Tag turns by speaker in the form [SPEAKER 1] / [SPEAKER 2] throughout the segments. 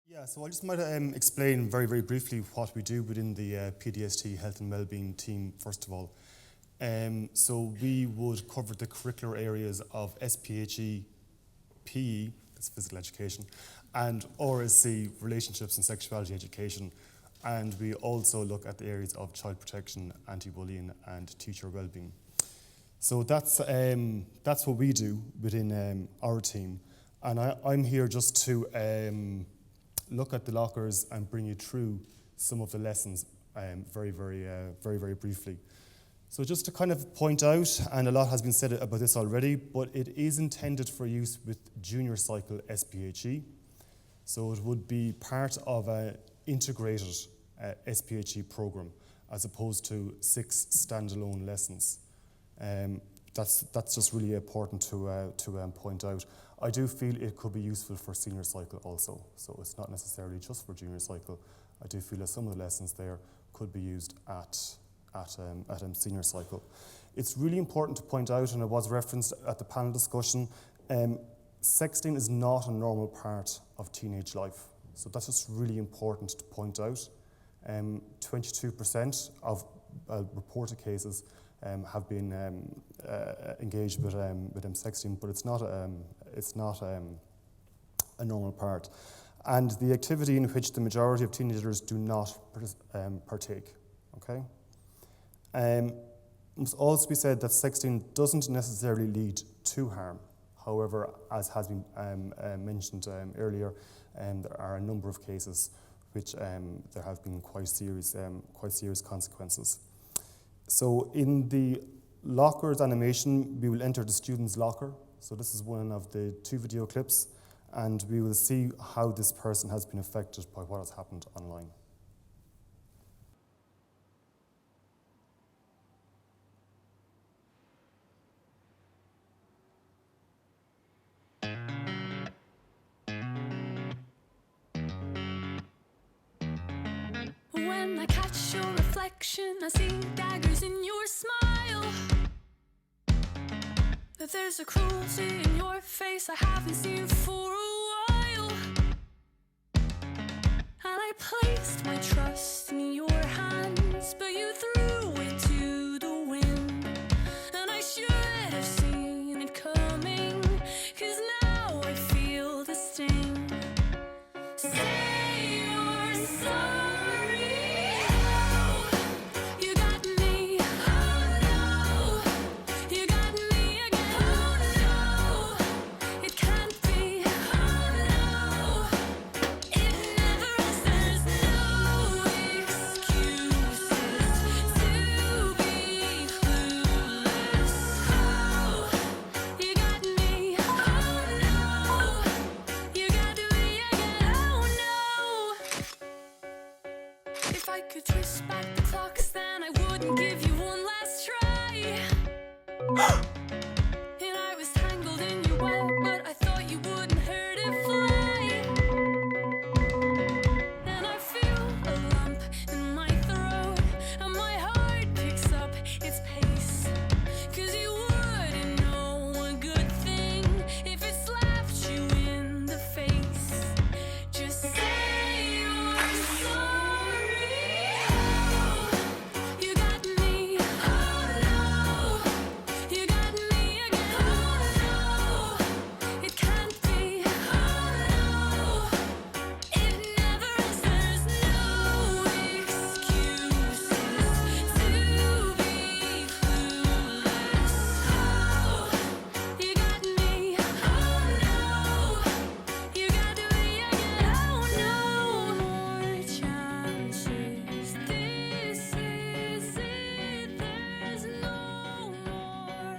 [SPEAKER 1] Yeah, so I just might explain very, very briefly what we do within the PDST Health and Wellbeing team, first of all. So we would cover the curricular areas of SPHE, PE, that's physical education, and RSC, relationships and sexuality education. And we also look at the areas of child protection, anti-bullying, and teacher wellbeing. So that's what we do within our team. And I'm here just to look at the lockers and bring you through some of the lessons very, very briefly. So just to kind of point out, and a lot has been said about this already, but it is intended for use with junior cycle SPHE. So it would be part of an integrated SPHE program as opposed to 6 standalone lessons. That's just really important to point out. I do feel it could be useful for senior cycle also, so it's not necessarily just for junior cycle. I do feel that some of the lessons there could be used at senior cycle. It's really important to point out, and it was referenced at the panel discussion, sexting is not a normal part of teenage life. So that's just really important to point out. 22% of reported cases have been engaged with sexting, but it's not a normal part. And the activity in which the majority of teenagers do not partake, okay? It must also be said that sexting doesn't necessarily lead to harm. However, as has been mentioned earlier, there are a number of cases which there have been quite serious consequences. So in the lockers animation, we will enter the student's locker. So this is one of the 2 video clips, and we will see how this person has been affected by what has happened online.
[SPEAKER 2] When I catch your reflection, I see daggers in your smile. That there's a cruelty in your face I haven't seen for a while. And I placed my trust in your hands, but you threw it to the wind. And I should have seen it coming, 'cause now I feel the sting. Say you're sorry. You got me. Oh no. You got me again. Oh no. It can't be. Oh no. It never ends. There's no excuses to be clueless. Oh, you got me. Oh no. You got me again. Oh no. If I could twist back the clocks, then I wouldn't give you one last try. And I was tangled in your web, but I thought you wouldn't hurt it fly. And I feel a lump in my throat, and my heart picks up its pace. 'Cause you wouldn't know a good thing if it slapped you in the face. Just say you're sorry. You got me. Oh no. You got me again. Oh no. It can't be. Oh no. It never ends. There's no excuses to be clueless. Oh, you got me. Oh no. You got me again. Oh no. More chances. This is it. There's no more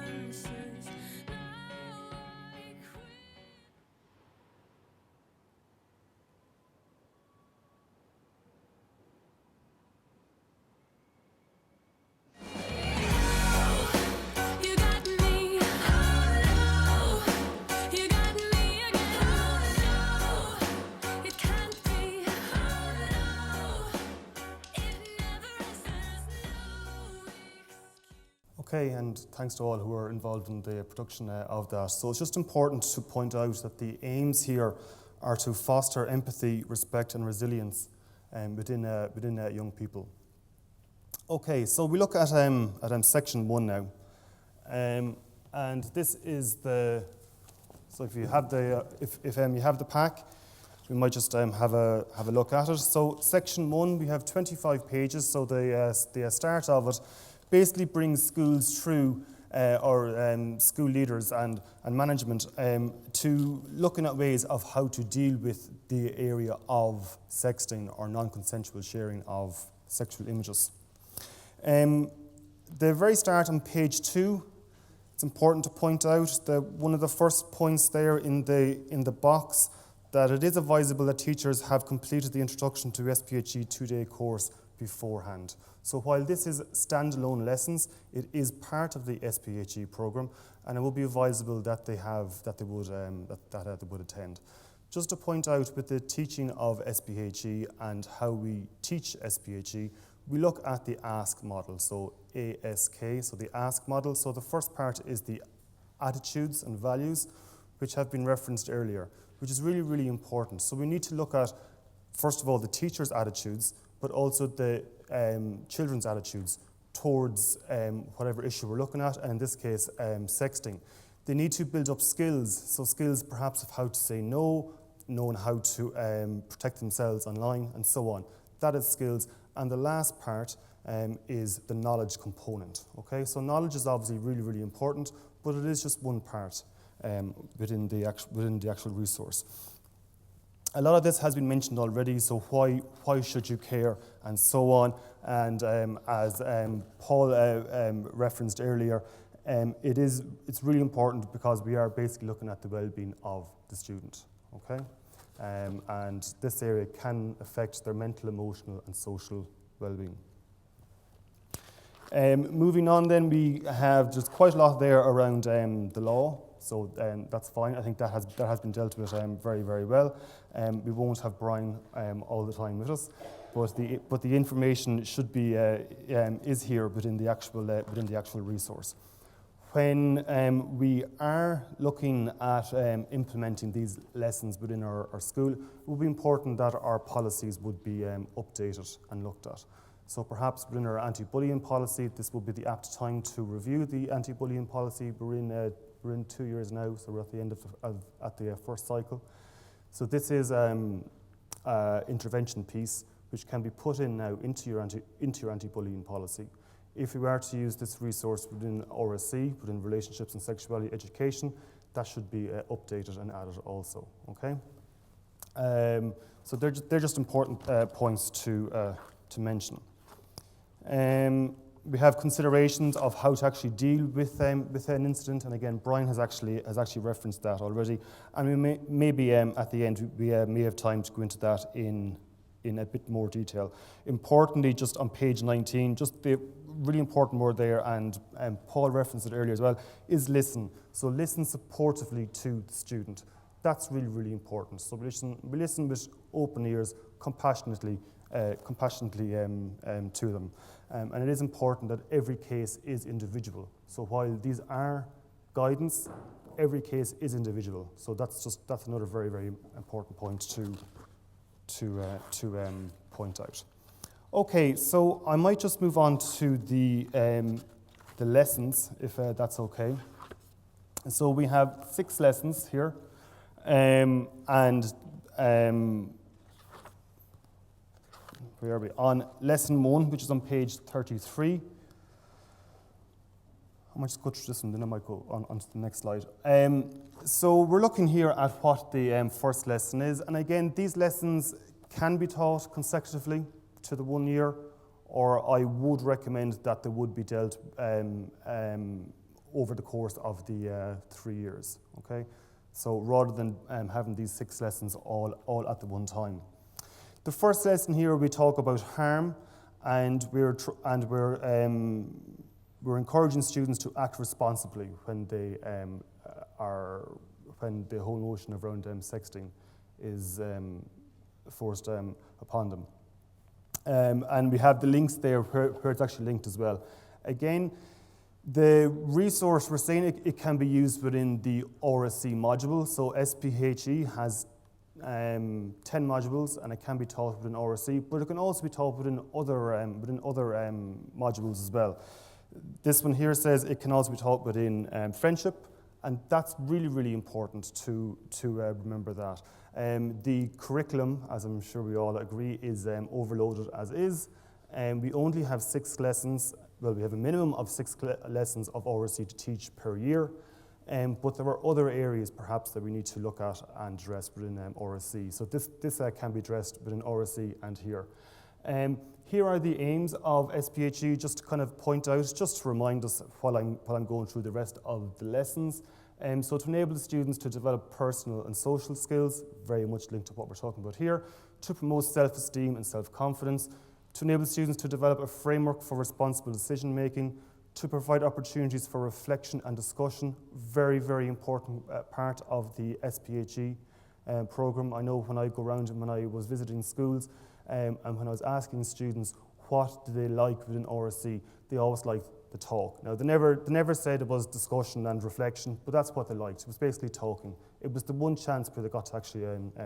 [SPEAKER 2] answers. Now I quit. You got me. Oh no. You got me again. Oh no. It can't be. Oh no. It never ends. There's no excuse.
[SPEAKER 1] Okay, and thanks to all who are involved in the production of that. So it's just important to point out that the aims here are to foster empathy, respect and resilience within young people. Okay, so we look at section 1 now. And this is so if you have you have the pack, we might just have a look at it. So section 1, we have 25 pages, so the start of it basically brings schools through, or school leaders and management, to looking at ways of how to deal with the area of sexting or non-consensual sharing of sexual images. The very start on page 2, it's important to point out that one of the first points there in the box, that it is advisable that teachers have completed the introduction to SPHE 2-day course beforehand. So while this is standalone lessons, it is part of the SPHE program, and it will be advisable that they would attend. Just to point out, with the teaching of SPHE and how we teach SPHE, we look at the ASK model, so ASK, so the ASK model. So the first part is the attitudes and values, which have been referenced earlier, which is really, really important. So we need to look at, first of all, the teacher's attitudes, but also the children's attitudes towards whatever issue we're looking at, and in this case, sexting. They need to build up skills, so skills perhaps of how to say no, knowing how to protect themselves online, and so on. That is skills. And the last part is the knowledge component. Okay, so knowledge is obviously really, really important, but it is just one part within the actual resource. A lot of this has been mentioned already, so why should you care, and so on. And as Paul referenced earlier, it's really important because we are basically looking at the well-being of the student. Okay, and this area can affect their mental, emotional, and social well-being. Moving on, then, we have just quite a lot there around the law. So that's fine. I think that has been dealt with very, very well. We won't have Brian all the time with us, but the information should be is here within the actual resource. When we are looking at implementing these lessons within our school, it would be important that our policies would be updated and looked at. So perhaps within our anti-bullying policy, this will be the apt time to review the anti-bullying policy. We're in 2 years now, so we're at the end of the first cycle. So this is intervention piece which can be put in now into your anti-bullying policy. If we were to use this resource within RSC, within relationships and sexuality education, that should be updated and added also. Okay. So they're just important points to mention. We have considerations of how to actually deal with an incident, and again, Brian has actually referenced that already. And we maybe at the end we may have time to go into that in a bit more detail. Importantly, just on page 19, just the really important word there, and Paul referenced it earlier as well, is listen. So listen supportively to the student. That's really, really important. So we listen with open ears, compassionately to them. And it is important that every case is individual. So while these are guidance, every case is individual. So that's another very, very important point to point out. Okay, so I might just move on to the lessons, if that's okay. So we have 6 lessons here, where are we? On lesson 1, which is on page 33. I might just go through this one, then I might go on to the next slide. So we're looking here at what the first lesson is. And again, these lessons can be taught consecutively to the 1 year, or I would recommend that they would be dealt over the course of the 3 years. Okay, so rather than having these 6 lessons all at the one time. The first lesson here we talk about harm, and we're encouraging students to act responsibly when when the whole notion around sexting is forced upon them. And we have the links there where it's actually linked as well. Again, the resource, we're saying it can be used within the RSC module. So SPHE has 10 modules, and it can be taught within RSE, but it can also be taught within other modules as well. This one here says it can also be taught within friendship, and that's really, really important to remember that. The curriculum, as I'm sure we all agree, is overloaded as is. We only have 6 lessons. Well, we have a minimum of 6 lessons of RSE to teach per year, but there are other areas perhaps that we need to look at and address within RSE. So this can be addressed within RSE and here. Here are the aims of SPHE, just to kind of point out, just to remind us while I'm going through the rest of the lessons. So to enable the students to develop personal and social skills, very much linked to what we're talking about here, to promote self-esteem and self-confidence, to enable students to develop a framework for responsible decision making, to provide opportunities for reflection and discussion, very, very important part of the SPHE program. I know when I go around and when I was visiting schools, and when I was asking students what do they like within RSE, they always liked the talk. Now, they never said it was discussion and reflection, but that's what they liked. It was basically talking. It was the one chance where they got to actually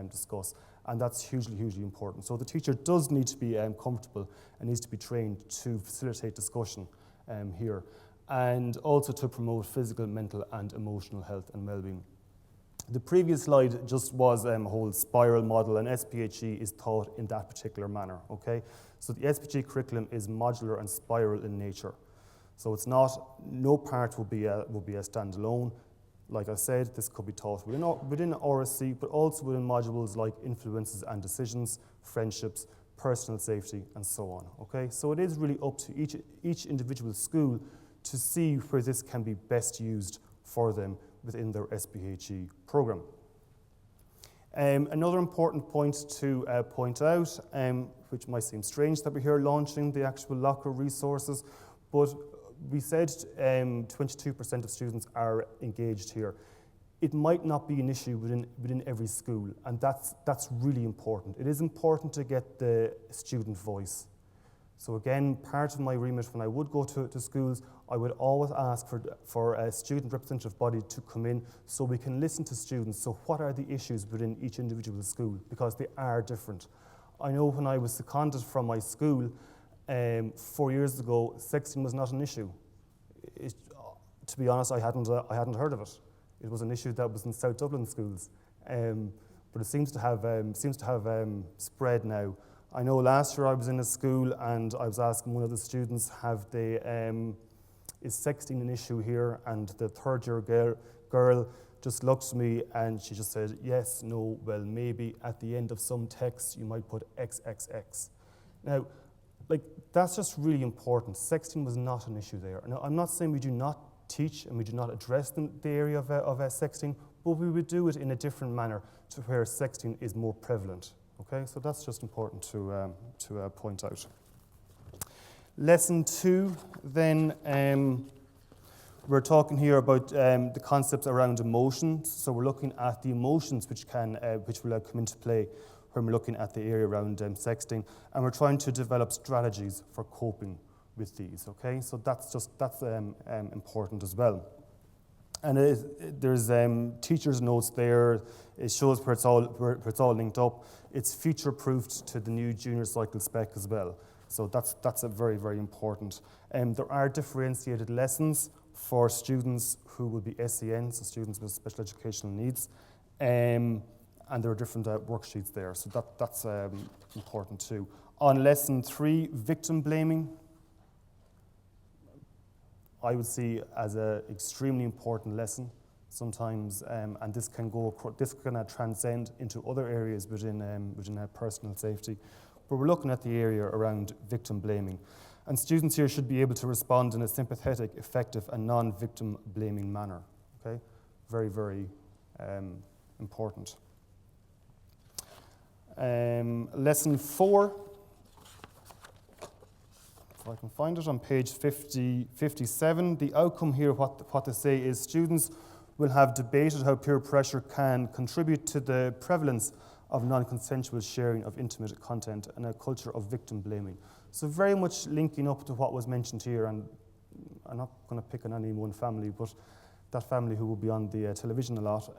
[SPEAKER 1] discuss, and that's hugely, hugely important. So the teacher does need to be comfortable and needs to be trained to facilitate discussion here, and also to promote physical, mental, and emotional health and well-being. The previous slide just was a whole spiral model, and SPHE is taught in that particular manner, okay? So the SPHE curriculum is modular and spiral in nature. So it's not, no part will be a standalone. Like I said, this could be taught within RSE, but also within modules like influences and decisions, friendships, personal safety, and so on, okay? So it is really up to each individual school to see where this can be best used for them within their SPHE program. Another important point to point out, which might seem strange that we're here launching the actual locker resources, but we said 22% of students are engaged here. It might not be an issue within every school, and that's really important. It is important to get the student voice. So again, part of my remit when I would go to schools, I would always ask for a student representative body to come in so we can listen to students. So what are the issues within each individual school? Because they are different. I know when I was seconded from my school 4 years ago, sexting was not an issue. To be honest, I hadn't heard of it. It was an issue that was in South Dublin schools, but it seems to have spread now. I know last year I was in a school and I was asking one of the students, is sexting an issue here? And the third year girl just looked at me and she just said, yes, no, well, maybe at the end of some text you might put XXX. Now, that's just really important. Sexting was not an issue there. Now, I'm not saying we do not teach and we do not address the area of sexting, but we would do it in a different manner to where sexting is more prevalent. Okay, so that's just important to point out. Lesson 2, then, we're talking here about the concepts around emotions. So we're looking at the emotions which will come into play when we're looking at the area around sexting, and we're trying to develop strategies for coping with these. Okay, so that's important as well. And there's teachers' notes there. It shows where it's all linked up. It's future-proofed to the new junior cycle spec as well. So that's a very, very important. There are differentiated lessons for students who will be SEN, so students with special educational needs, and there are different worksheets there. So that's important too. On lesson 3, victim blaming, I would see as an extremely important lesson sometimes, and this can transcend into other areas within personal safety. But we're looking at the area around victim blaming, and students here should be able to respond in a sympathetic, effective, and non-victim blaming manner. Okay, very, very important. Lesson 4. If I can find it on page 57, the outcome here, what they say is students will have debated how peer pressure can contribute to the prevalence of non-consensual sharing of intimate content and a culture of victim blaming. So very much linking up to what was mentioned here, and I'm not going to pick on any one family, but that family who will be on the television a lot.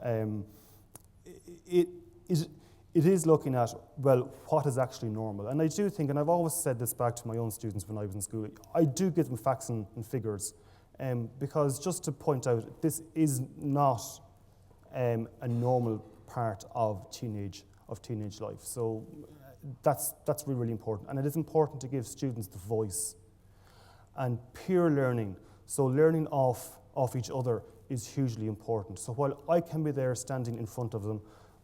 [SPEAKER 1] it is looking at, well, what is actually normal? And I do think, and I've always said this back to my own students when I was in school, I do give them facts and figures, because just to point out, this is not a normal part of teenage life. So that's really, really important. And it is important to give students the voice. And peer learning, so learning off each other, is hugely important. So while I can be there standing in front of them,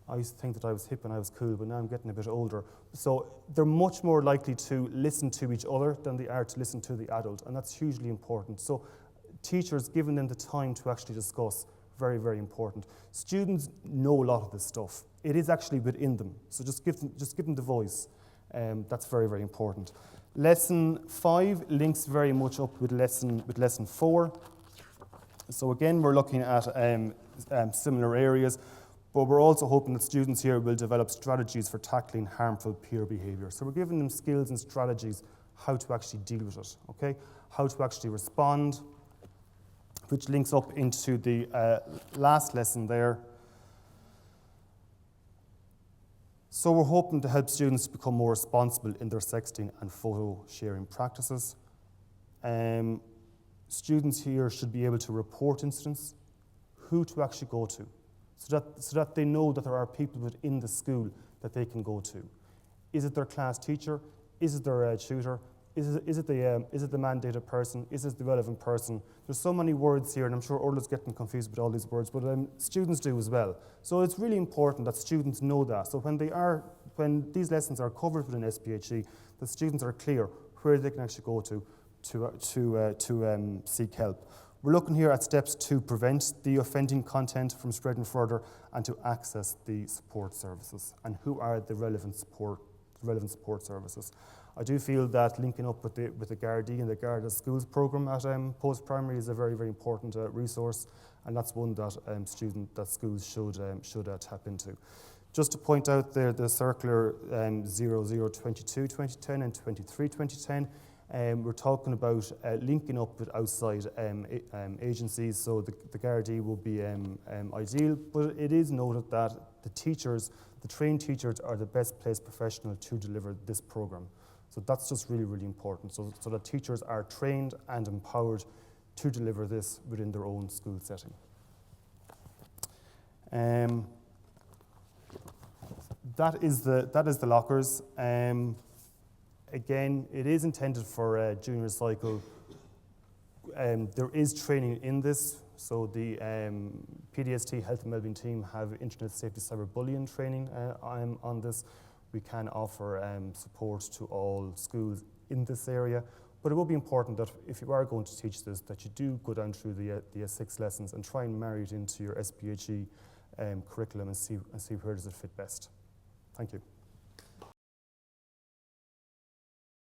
[SPEAKER 1] I used to think that I was hip and I was cool, but now I'm getting a bit older. So they're much more likely to listen to each other than they are to listen to the adult, and that's hugely important. So teachers giving them the time to actually discuss, very, very important. Students know a lot of this stuff. It is actually within them, so just give them the voice. That's very, very important. Lesson 5 links very much up with lesson 4. So again, we're looking at similar areas, but we're also hoping that students here will develop strategies for tackling harmful peer behaviour. So we're giving them skills and strategies how to actually deal with it, okay? How to actually respond, which links up into the last lesson there. So we're hoping to help students become more responsible in their sexting and photo sharing practices. Students here should be able to report incidents, who to actually go to, so that they know that there are people within the school that they can go to. Is it their class teacher? Is it their tutor? Is it the mandated person? Is it the relevant person? There's so many words here, and I'm sure Orla's getting confused with all these words, but students do as well. So it's really important that students know that. So when these lessons are covered within SPHE, the students are clear where they can actually go to seek help. We're looking here at steps to prevent the offending content from spreading further and to access the support services, and who are the relevant support services. I do feel that linking up with the Gardaí and the Garda Schools programme at post-primary is a very, very important resource, and that's one that schools should tap into. Just to point out there, the circular 0022-2010 and 23-2010, we're talking about linking up with outside agencies, so the Gardaí will be ideal, but it is noted that the trained teachers are the best placed professional to deliver this programme. So that's just really, really important, so that teachers are trained and empowered to deliver this within their own school setting. That is the lockers. Again, it is intended for a junior cycle. There is training in this, so the PDST Health and Wellbeing team have Internet Safety Cyberbullying training on this. We can offer support to all schools in this area, but it will be important that if you are going to teach this, that you do go down through the S6 lessons and try and marry it into your SPHE curriculum and see where does it fit best. Thank you.